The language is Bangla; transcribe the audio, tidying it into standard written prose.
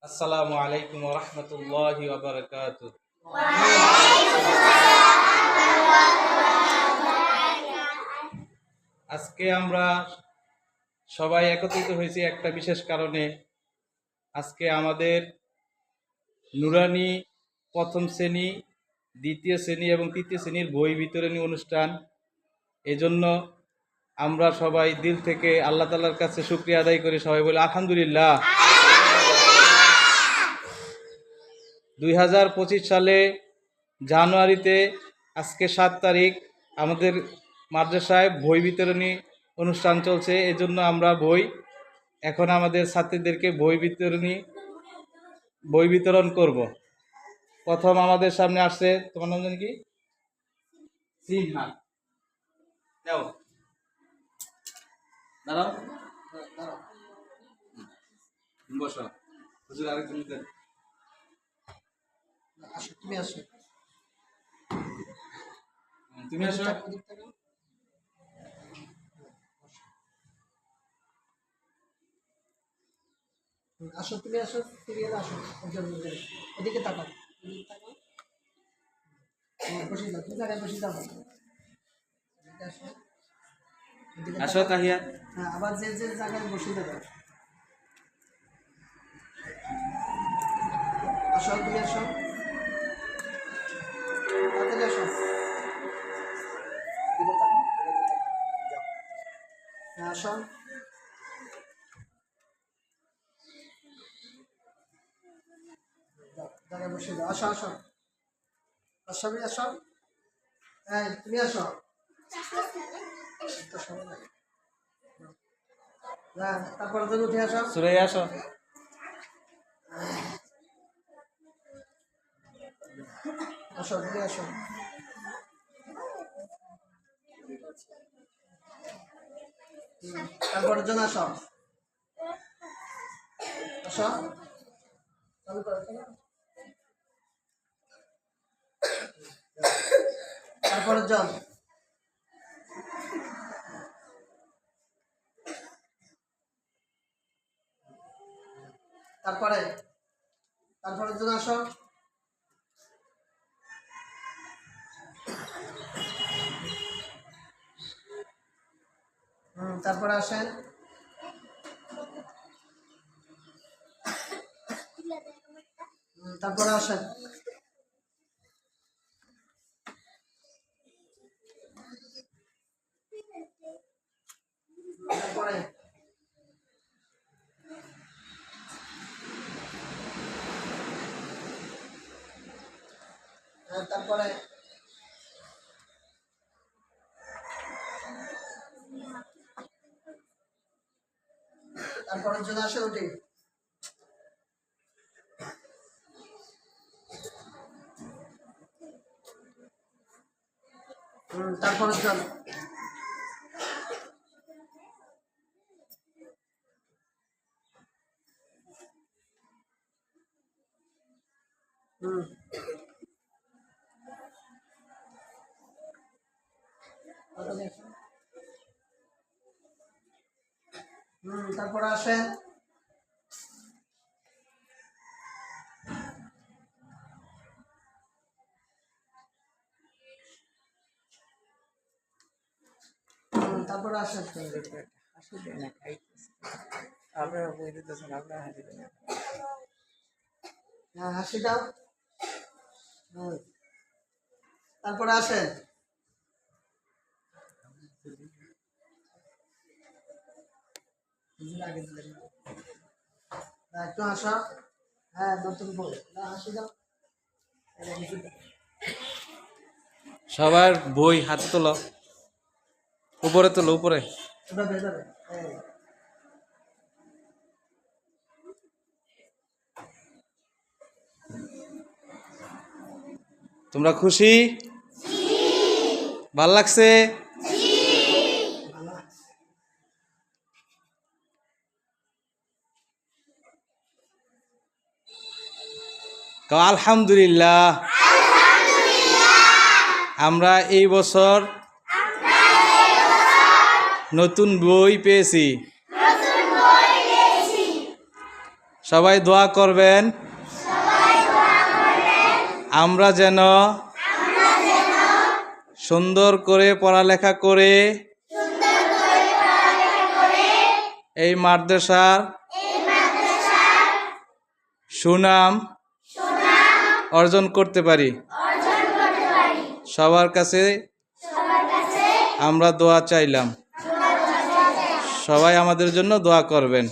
আসসালামু আলাইকুম ওয়া রাহমাতুল্লাহি ওয়া বারাকাতুহু। আজকে আমরা সবাই একত্রিত হয়েছি একটা বিশেষ কারণে। আজকে আমাদের নুরানি প্রথম শ্রেণী, দ্বিতীয় শ্রেণী এবং তৃতীয় শ্রেণীর বই বিতরণী অনুষ্ঠান। এজন্য আমরা সবাই দিল থেকে আল্লাহ তাআলার কাছে শুকরিয়া আদায় করি। সবাই বলে আলহামদুলিল্লাহ। 2025 সালে জানুয়ারিতে আজকে 7 তারিখ আমাদের মাদ্রাসায় বই বিতরণী অনুষ্ঠান চলছে। এজন্য আমরা এখন আমাদের ছাত্রীদেরকে বই বিতরণ করব। প্রথম আমাদের সামনে আসছে, তোমার নাম জানি কি? সিনহা। দাও, দাঁড়াও, বসো। হুজুর আরেকজন দেন। আসো, তুমি আসো। তুমি আসো। আসো, তুমি আসো, সিরিয়াল আসো। এদিকে তাকাও, বসে যাও, তুমি জায়গায় বসে যাও। এদিকে আসো, এদিকে আসো তাকাও। তাহিয়া। হ্যাঁ, আবার যে যে জায়গায় বসে যাবে। আসো, তুমি আসো, তাড়াতাড়ি আসো। এদিকে তাকাও, এদিকে তাকাও। যাও। হ্যাঁ, আসো। যাও, জায়গায় বসে যাও। আসো, আসো, আসো, আসো। হ্যাঁ, তুমি আসো। তো সবাই নাই। হ্যাঁ, তারপরে তুমি উঠে আসো। সুরাইয়া আসো। আসো, তুমি আসো। তারপরের জন আসো। আসো, চালু করো, চালু করো। তারপরের জন। তারপরের জন আসো। তারপরে আসেন। তারপরে আসেন। তারপরে তারপরে তারপরের জন আসে উঠি। তারপরের জন। তারপরে আসেন। তারপরে আসেন। হ্যাঁ, হাসি দাও। তারপরে আসেন। একটু হাসা। হ্যাঁ, নতুন বই। হাসি দাও। সবার বই হাতে তোলো, উপরে তোলো, উপরে। এভাবে এভাবে। তোমরা খুশি? ভাল লাগছে? আলহামদুলিল্লাহ। আমরা এই বছর নতুন বই পেয়েছি। সবাই দোয়া করবেন আমরা যেন সুন্দর করে পড়ালেখা করে এই মাদ্রাসার সুনাম অর্জন করতে পারি। সবার কাছে আমরা দোয়া চাইলাম। সবাই আমাদের জন্য দোয়া করবেন।